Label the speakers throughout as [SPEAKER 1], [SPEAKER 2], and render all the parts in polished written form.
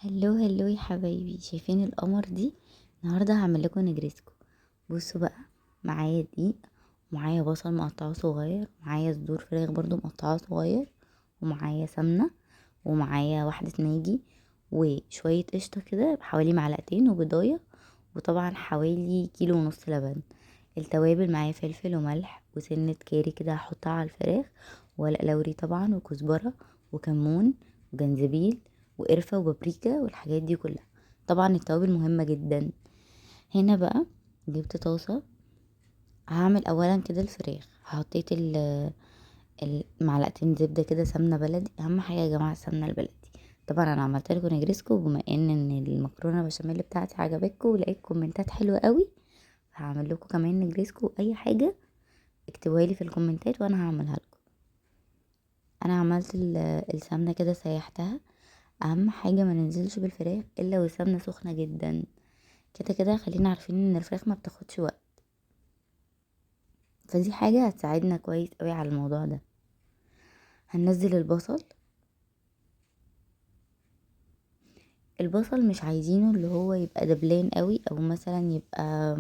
[SPEAKER 1] هلو هلو يا حبايبي، شايفين القمر دي؟ النهارده هعمل لكم نجريسكو. بصوا بقى، معايا دقيق، ومعايا بصل مقطعه صغير، ومعايا صدور فراخ برضو مقطعه صغير، ومعايا سمنه، ومعايا واحده ماجي، وشويه قشطه كده بحوالي معلقتين، وبيضايه، وطبعا حوالي كيلو ونص لبن. التوابل معايا فلفل وملح وسنه كاري كده هحطها على الفراخ، ورق لوري طبعا، وكزبره، وكمون، وجنزبيل، وقرفة وبابريكا، والحاجات دي كلها. طبعا التوابل مهمة جدا. هنا بقى جبت طاسة، هعمل اولا كده الفراخ. حطيت المعلقتين زبدة كده، سمنة بلدي، اهم حاجة يا جماعة السمنة البلدي. طبعا انا عملت لكم نجرسكو بما ان المكرونة بشاميل بتاعتي عجبتكم ولقيت كومنتات حلوة قوي، هعمل لكم كمان نجرسكو. اي حاجة اكتبوها لي في الكومنتات وانا هعملها لكم. انا عملت السمنة كده سيحتها. اهم حاجة ما ننزلش بالفراخ الا والسمنة سخنة جدا. كده كده خلينا عارفين ان الفراخ ما بتاخدش وقت، فدي حاجة هتساعدنا كويس قوي على الموضوع ده. هننزل البصل. البصل مش عايزينه اللي هو يبقى دبلان قوي، او مثلا يبقى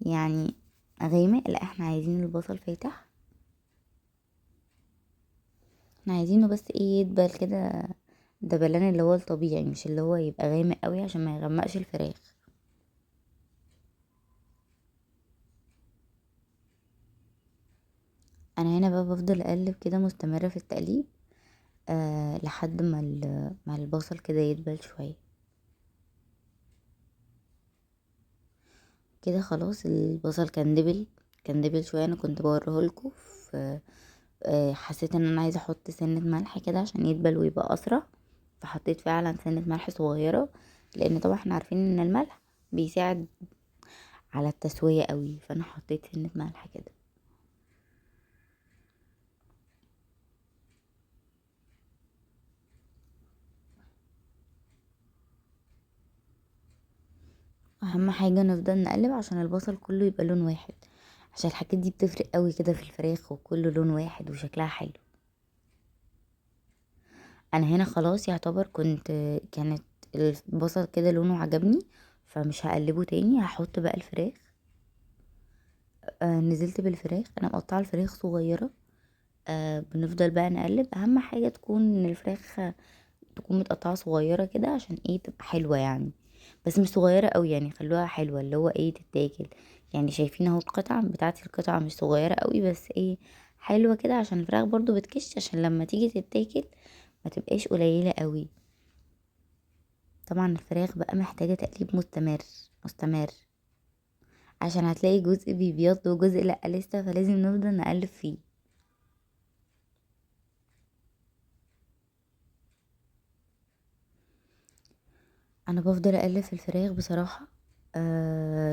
[SPEAKER 1] يعني غامق، لا احنا عايزين البصل فاتح. احنا عايزينه بس ايه، يدبل كده دبلان اللي هو الطبيعي، مش اللي هو يبقى غامق قوي عشان ما يغمقش الفراخ. انا هنا بقى بفضل اقلب كده، مستمرة في التقليب لحد ما البصل كده يدبل شوية. كده خلاص البصل كان دبل شويه. انا كنت بوريهولكوا في حسيت ان انا عايزه احط سنه ملح كده عشان يدبل ويبقى اسرع، فحطيت فعلا سنه ملح صغيره، لان طبعا احنا عارفين ان الملح بيساعد على التسويه قوي، فانا حطيت سنه ملح كده. اهم حاجه نفضل نقلب عشان البصل كله يبقى لون واحد، عشان الحاجات دي بتفرق قوي كده في الفراخ، وكله لون واحد وشكلها حلو. انا هنا خلاص يعتبر كانت البصل كده لونه عجبني، فمش هقلبه تاني. هحط بقى الفراخ. نزلت بالفراخ، انا مقطعه الفراخ صغيره. بنفضل بقى نقلب. اهم حاجه تكون الفراخ تكون متقطعه صغيره كده، عشان ايه تبقى حلوه يعني، بس مش صغيره قوي يعني، خلوها حلوه اللي هو ايه تتاكل. يعني شايفين اهو القطعه بتاعتي، القطعه مش صغيره قوي، بس ايه حلوه كده، عشان الفراخ برضو بتكش، عشان لما تيجي تتاكل ما تبقاش قليله قوي. طبعا الفراخ بقى محتاجة تقليب مستمر مستمر، عشان هتلاقي جزء بيبيض وجزء لأ لسه، فلازم نفضل نقلب فيه. انا بفضل اقلب في الفراخ بصراحة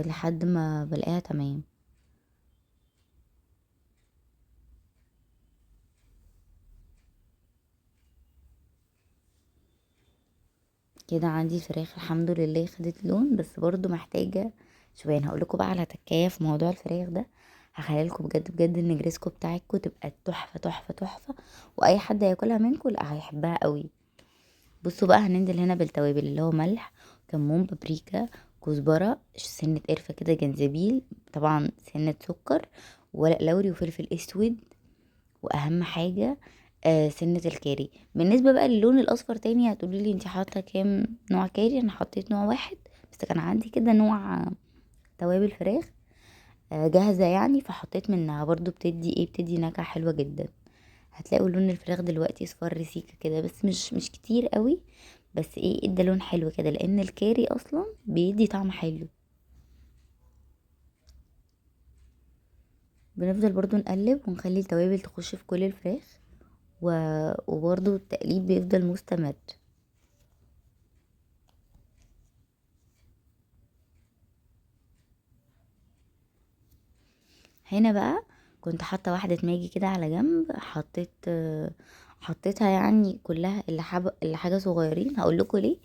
[SPEAKER 1] لحد ما بلاقيها تمام. كده عندي الفراخ الحمد لله خدت لون، بس برضو محتاجة شوية. انا هقولكوا بقى على تكاية في موضوع الفراخ ده، هخليلكوا بجد بجد النجريسكو بتاعتكم تبقى تحفة تحفة تحفة، واي حد هياكلها منكم لا هيحبها قوي. بصوا بقى، هننزل هنا بالتوابل اللي هو ملح، كمون، بابريكا، كزبرة، سنة قرفة كده، جنزبيل، طبعا سنة سكر، ورق لوري، وفلفل اسود، واهم حاجة سنة الكاري. بالنسبة بقى للون الاصفر تاني هتقولي لي انت حاطة كام نوع كاري؟ انا حطيت نوع واحد بس، كان عندي كده نوع توابل فراخ جاهزة يعني، فحطيت منها برضو. بتدي نكهة حلوة جدا. هتلاقوا لون الفراخ دلوقتي اصفر سيكة كده، بس مش كتير قوي، بس ايه ادى لون حلو كده، لان الكاري اصلا بيدي طعم حلو. بنفضل برضو نقلب ونخلي التوابل تخش في كل الفراخ، وبرضو التقليب بيفضل مستمر. هنا بقى كنت حاطه واحده ماجي كده على جنب، حطيتها يعني كلها، اللي حاجه صغيرين. هقول لكم ليه.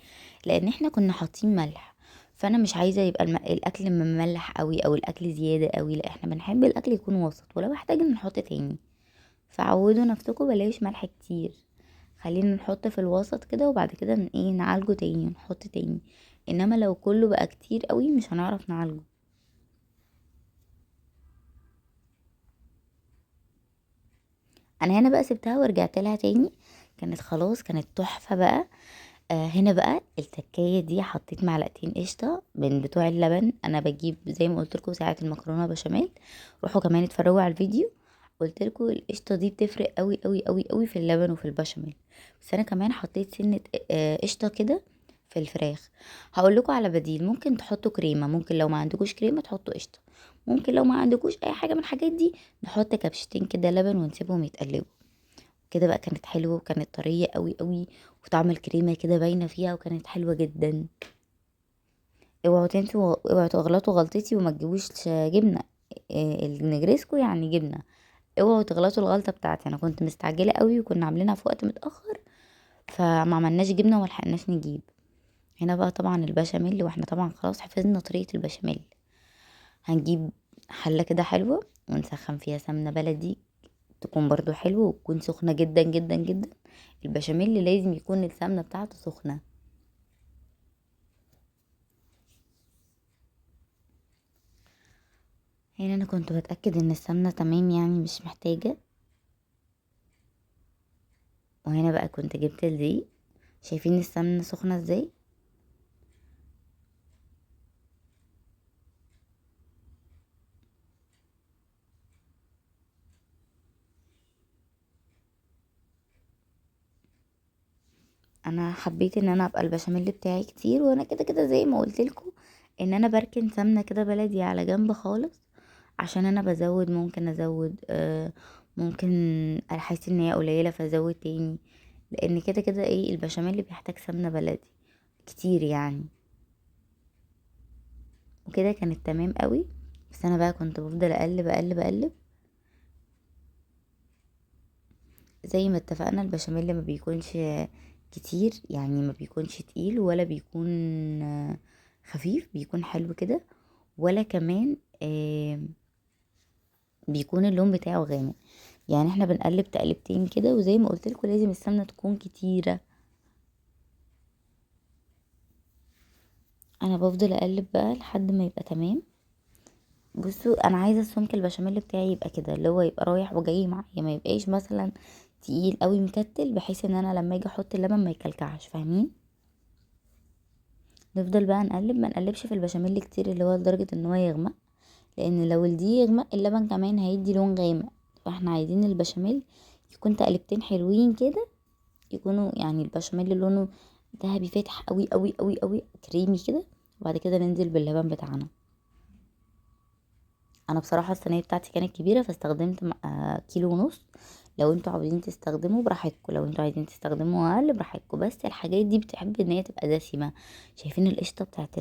[SPEAKER 1] لان احنا كنا حاطين ملح، فانا مش عايزه يبقى الاكل مملح قوي او الاكل زياده قوي، لا احنا بنحب الاكل يكون وسط، ولو احتاج نحط تاني. فعودوا نفسكم بلاش ملح كتير، خلينا نحط في الوسط كده، وبعد كده ايه نعالجه تاني ونحط تاني. انما لو كله بقى كتير قوي مش هنعرف نعالجه. انا هنا بقى سبتها ورجعت لها تاني، كانت خلاص كانت تحفة بقى. هنا بقى التكاية دي حطيت معلقتين قشطة من بتوع اللبن. انا بجيب زي ما قلت لكم ساعة المكرونة بشاميل، روحوا كمان اتفرجوا على الفيديو. قلت لكم القشطة دي بتفرق قوي قوي قوي قوي في اللبن وفي البشاميل. بس انا كمان حطيت سنة قشطة كده في الفراخ. هقول لكم على بديل، ممكن تحطوا كريمة، ممكن لو ما عندكوش كريمة تحطوا قشطة، ممكن لو ما عندكوش اي حاجة من الحاجات دي نحط كبشتين كده لبن ونسيبهم يتقلبوا كده بقى. كانت حلوة وكانت طرية قوي قوي، وطعم الكريمة كده باينة فيها وكانت حلوة جدا. اوعوا تنسوا، اوعوا تغلطوا غلطتي وما تجيبوش جبنة النجريسكو يعني جبنة. اوعوا تغلطوا الغلطة بتاعتي، انا كنت مستعجلة قوي وكنا عاملينها في وقت متأخر فما عملناش جبنة وملحقناش نجيب. هنا بقى طبعا البشاميل، واحنا طبعا خلاص حفظنا طريقة البشاميل. هنجيب حلة كده حلوة ونسخن فيها سمنة بلدي، تكون برضو حلوة وتكون سخنة جدا جدا جدا. البشاميل لازم يكون السمنة بتاعته سخنة. هنا انا كنت بتأكد ان السمنة تمام يعني مش محتاجة. وهنا بقى كنت جبت الدقيق، شايفين السمنة سخنة ازاي. انا حبيت ان انا ابقى البشاميل بتاعي كتير، وانا كده كده زي ما قلت لكم ان انا بركن سمنة كده بلدي على جنب خالص، عشان انا بزود ممكن ازود ممكن احس ان هي قليلة فازود تاني، لان كده كده ايه البشاميل بيحتاج سمنة بلدي كتير يعني. وكده كانت تمام قوي. بس انا بقى كنت بفضل اقلب اقلب اقلب. زي ما اتفقنا البشاميل ما بيكونش كتير يعني، ما بيكونش تقيل ولا بيكون خفيف، بيكون حلو كده. ولا كمان بيكون اللون بتاعه غامق. يعني احنا بنقلب تقلبتين كده، وزي ما قلت لكم لازم السمنه تكون كتيره. انا بفضل اقلب بقى لحد ما يبقى تمام. بصوا انا عايزه السمك البشاميل بتاعي يبقى كده، اللي هو يبقى رايح وجاي معايا، ما يبقاش مثلا تقيل قوي مكتل، بحيث ان انا لما اجي احط اللبن ما يكلكعش، فاهمين. نفضل بقى نقلب، ما نقلبش في البشاميل كتير اللي هو لدرجه ان هو يغمق، لان لو الدقيق يغمق اللبن كمان هيدي لون غامق. فاحنا عايزين البشاميل يكون تقلبتين حلوين كده، يكونوا يعني البشاميل لونه ذهبي فاتح قوي قوي قوي قوي كريمي كده. وبعد كده ننزل باللبن بتاعنا. انا بصراحه الصينيه بتاعتي كانت كبيره فاستخدمت كيلو ونص. لو انتوا عاوزين تستخدموا براحتكم، لو انتوا عايزين تستخدموا اقل براحتكم، بس الحاجات دي بتحب ان هي تبقى دسمه. شايفين القشطه بتاعت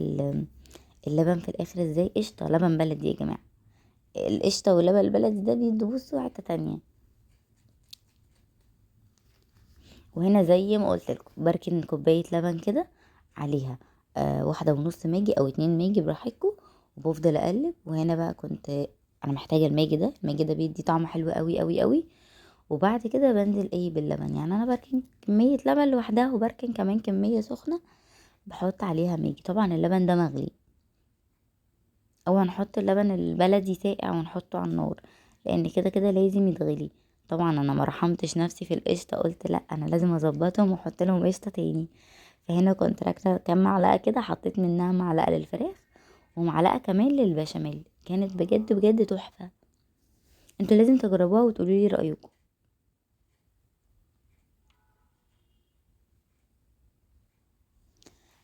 [SPEAKER 1] اللبن في الاخر ازاي؟ قشطه لبن بلدي يا جماعه. القشطه واللبن البلدي ده بيدوا بصوا حته تانية. وهنا زي ما قلت لكم بركن كوبايه لبن كده عليها 1.5 ماجي او 2 ماجي براحتكم، وبفضل اقلب. وهنا بقى كنت انا محتاجه الماجي ده، الماجي ده بيدي طعم حلو قوي قوي قوي. وبعد كده بنزل ايه باللبن، يعني انا بركن كميه لبن لوحدها وبركن كمان كميه سخنه بحط عليها ماجي. طبعا اللبن ده مغلي، او هنحط اللبن البلدي ساقع ونحطه على النار، لان كده كده لازم يتغلي. طبعا انا ما رحمتش نفسي في القشطه، قلت لا انا لازم اظبطهم واحط لهم قشطه تاني. فهنا كنت راكنه كام معلقه كده، حطيت منها معلقه للفراخ ومعلقه كمان للبشاميل، كانت بجد بجد تحفه. انتوا لازم تجربوها وتقولوا لي رايكم.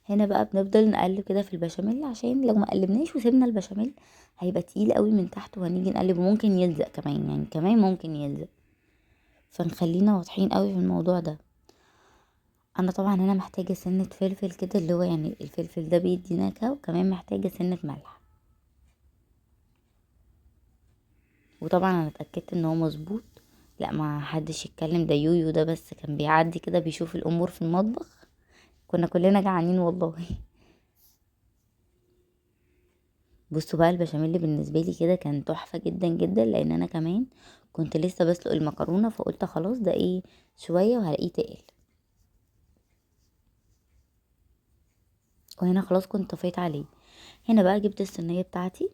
[SPEAKER 1] هنا بقى بنفضل نقلب كده في البشاميل، عشان لو ما قلبناش وسيبنا البشاميل هيبقى تقيل قوي من تحت، وهنيجي نقلب وممكن يلزق كمان، يعني كمان ممكن يلزق. فنخلينا واضحين قوي في الموضوع ده. انا طبعا هنا محتاجه سنه فلفل كده، اللي هو يعني الفلفل ده بيدي نكهه، وكمان محتاجه سنه ملح. وطبعا انا اتاكدت ان هو مظبوط. لا ما حدش يتكلم، ده يويو ده بس كان بيعدي كده بيشوف الامور في المطبخ، كنا كلنا جعانين والله. بصوا بقى البشاميل بالنسبه لي كده كان تحفه جدا جدا، لان انا كمان كنت لسه بسلق المكرونه، فقلت خلاص ده ايه شويه وهلاقيه تقل. وهنا خلاص كنت طفيت عليه. هنا بقى جبت الصينيه بتاعتي،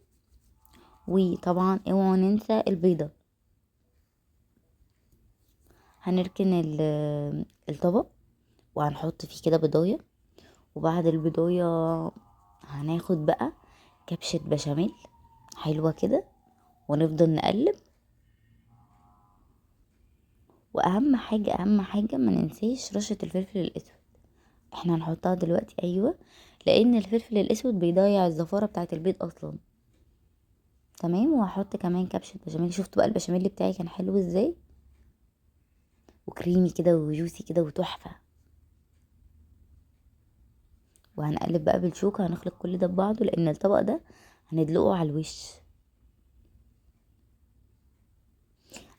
[SPEAKER 1] وطبعا اوعوا ننسى البيضه. هنركن الطبق وهنحط فيه كده بضايه، وبعد البضايه هناخد بقى كبشه بشاميل حلوه كده، ونفضل نقلب. واهم حاجه اهم حاجه ما ننساش رشه الفلفل الاسود، احنا هنحطها دلوقتي. ايوه، لان الفلفل الاسود بيضيع الزفاره بتاعه البيض اصلا. تمام. وهحط كمان كبشه بشاميل. شفتوا بقى البشاميل بتاعي كان حلو ازاي، وكريمي كده وجوسي كده وتحفه. وهنقلب بقى بالشوكه، هنخلط كل ده ببعضه، لان الطبق ده هندلقه على الوش.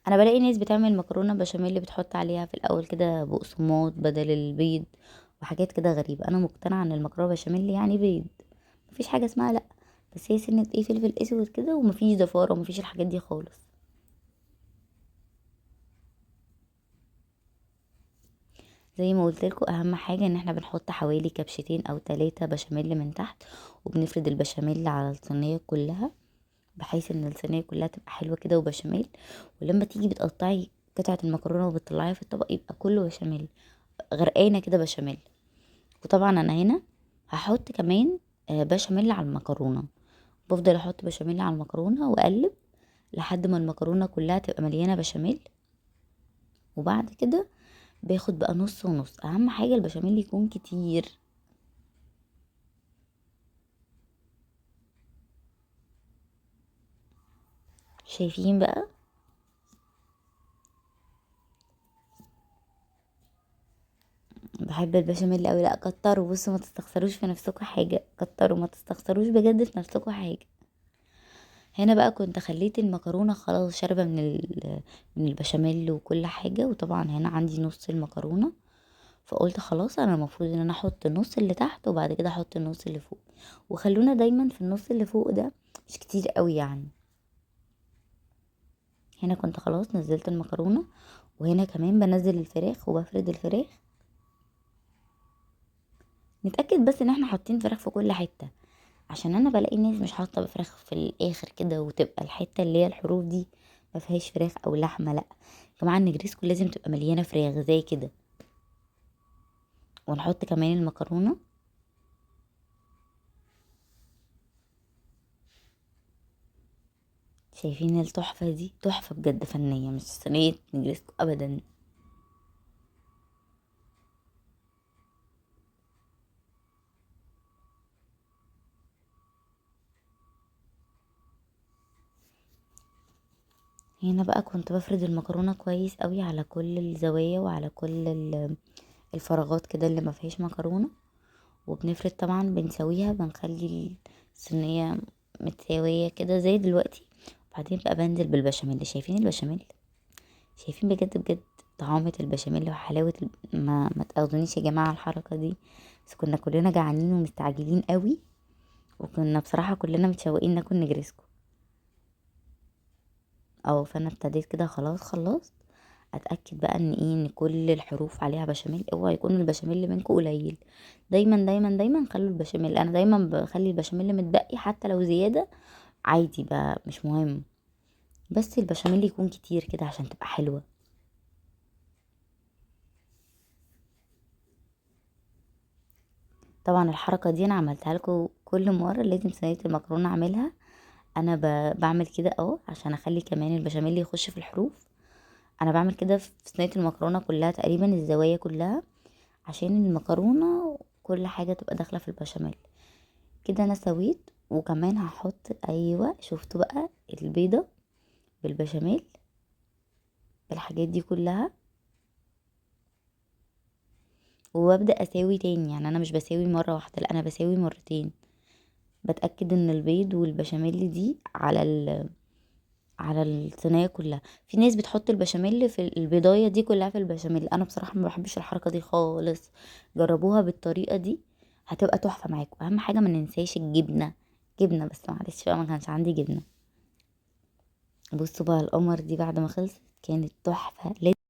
[SPEAKER 1] انا بلاقي ناس بتعمل مكرونه بشاميل اللي بتحط عليها في الاول كده بقسماط بدل البيض وحاجات كده غريبه. انا مقتنعه ان المكرونه بشاميل يعني بيض، مفيش حاجه اسمها لا. بس هي سنه ايه فلفل اسود كده، ومفيش زفاره ومفيش الحاجات دي خالص. زي ما قلت لكم، اهم حاجه ان احنا بنحط حوالي كبشتين او 3 بشاميل من تحت، وبنفرد البشاميل على الصينيه كلها، بحيث ان الصينيه كلها تبقى حلوه كده وبشاميل. ولما تيجي بتقطعي قطعه المكرونه وبتطلعيها في الطبق يبقى كله بشاميل، غرقانه كده بشاميل. وطبعا انا هنا هحط كمان بشاميل على المكرونه. بفضل احط بشاميل على المكرونه واقلب لحد ما المكرونه كلها تبقى مليانه بشاميل. وبعد كده باخد بقى نص ونص. اهم حاجه البشاميل يكون كتير. شايفين بقى؟ بحب البشاميل قوي. لا كتروا، بصوا ما تستخسروش في نفسكم حاجه، كتروا ما تستخسروش بجد في نفسكم حاجه. هنا بقى كنت خليت المكرونه خلاص شاربه من البشاميل وكل حاجه. وطبعا هنا عندي نص المكرونه، فقلت خلاص انا المفروض ان انا احط النص اللي تحت وبعد كده احط النص اللي فوق. وخلونا دايما في النص اللي فوق ده، مش كتير قوي يعني. هنا كنت خلاص نزلت المكرونه، وهنا كمان بنزل الفراخ وبفرد الفراخ. نتاكد بس ان احنا حاطين فراخ في كل حته، عشان انا بلاقي ناس مش حاطه فراخ في الاخر كده، وتبقى الحته اللي هي الحروف دي ما فيهاش فراخ او لحمه. لا يا جماعه، النجريسكو لازم تبقى مليانه فراخ زي كده. ونحط كمان المكرونه. شايفين التحفه دي؟ تحفه بجد فنيه، مش صينيه نجريسكو ابدا. هنا بقى كنت بفرد المكرونه كويس قوي على كل الزوايا وعلى كل الفراغات كده اللي ما فيهاش مكرونه. وبنفرد طبعا، بنسويها، بنخلي الصينيه متساويه كده زي دلوقتي. بعدين بقى بنزل بالبشاميل. شايفين البشاميل؟ شايفين بجد بجد طعامة البشاميل وحلاوة ما تاخدونيش يا جماعة على الحركة دي، بس كنا كلنا جعانين ومستعجلين قوي، وكنا بصراحة كلنا متشوقين ناكل نجرسكو. او فانا ابتديت كده خلاص خلصت. اتاكد بقى ان ايه، ان كل الحروف عليها بشاميل. اوعى يكون البشاميل اللي منكم قليل. دايما دايما دايما خلوا البشاميل، انا دايما بخلي البشاميل متبقي حتى لو زيادة عادي بقى مش مهم، بس البشاميل يكون كتير كده عشان تبقى حلوة. طبعا الحركة دي انا عملتها لكم كل مرة، لازم صينية المكرونة اعملها. انا بعمل كده اهو عشان اخلي كمان البشاميل يخش في الحروف. انا بعمل كده في صينية المكرونة كلها تقريبا، الزوايا كلها، عشان المكرونة كل حاجة تبقى داخلة في البشاميل. كده انا سويت. وكمان هحط، ايوه شفتوا بقى، البيضة بالبشاميل بالحاجات دي كلها. وببدأ اساوي تاني، يعني انا مش بساوي مرة واحدة، لا انا بساوي مرتين. بتأكد ان البيض والبشاميل دي على الصينية كلها. في ناس بتحط البشاميل في البيضاية دي كلها في البشاميل، انا بصراحة ما بحبش الحركة دي خالص. جربوها بالطريقة دي هتبقى تحفة معاكم. اهم حاجة ما ننساش الجبنة. جبنة بس معلش بقى، ما كانش عندي جبنة. بصوا بقى القمر دي بعد ما خلصت كانت تحفة.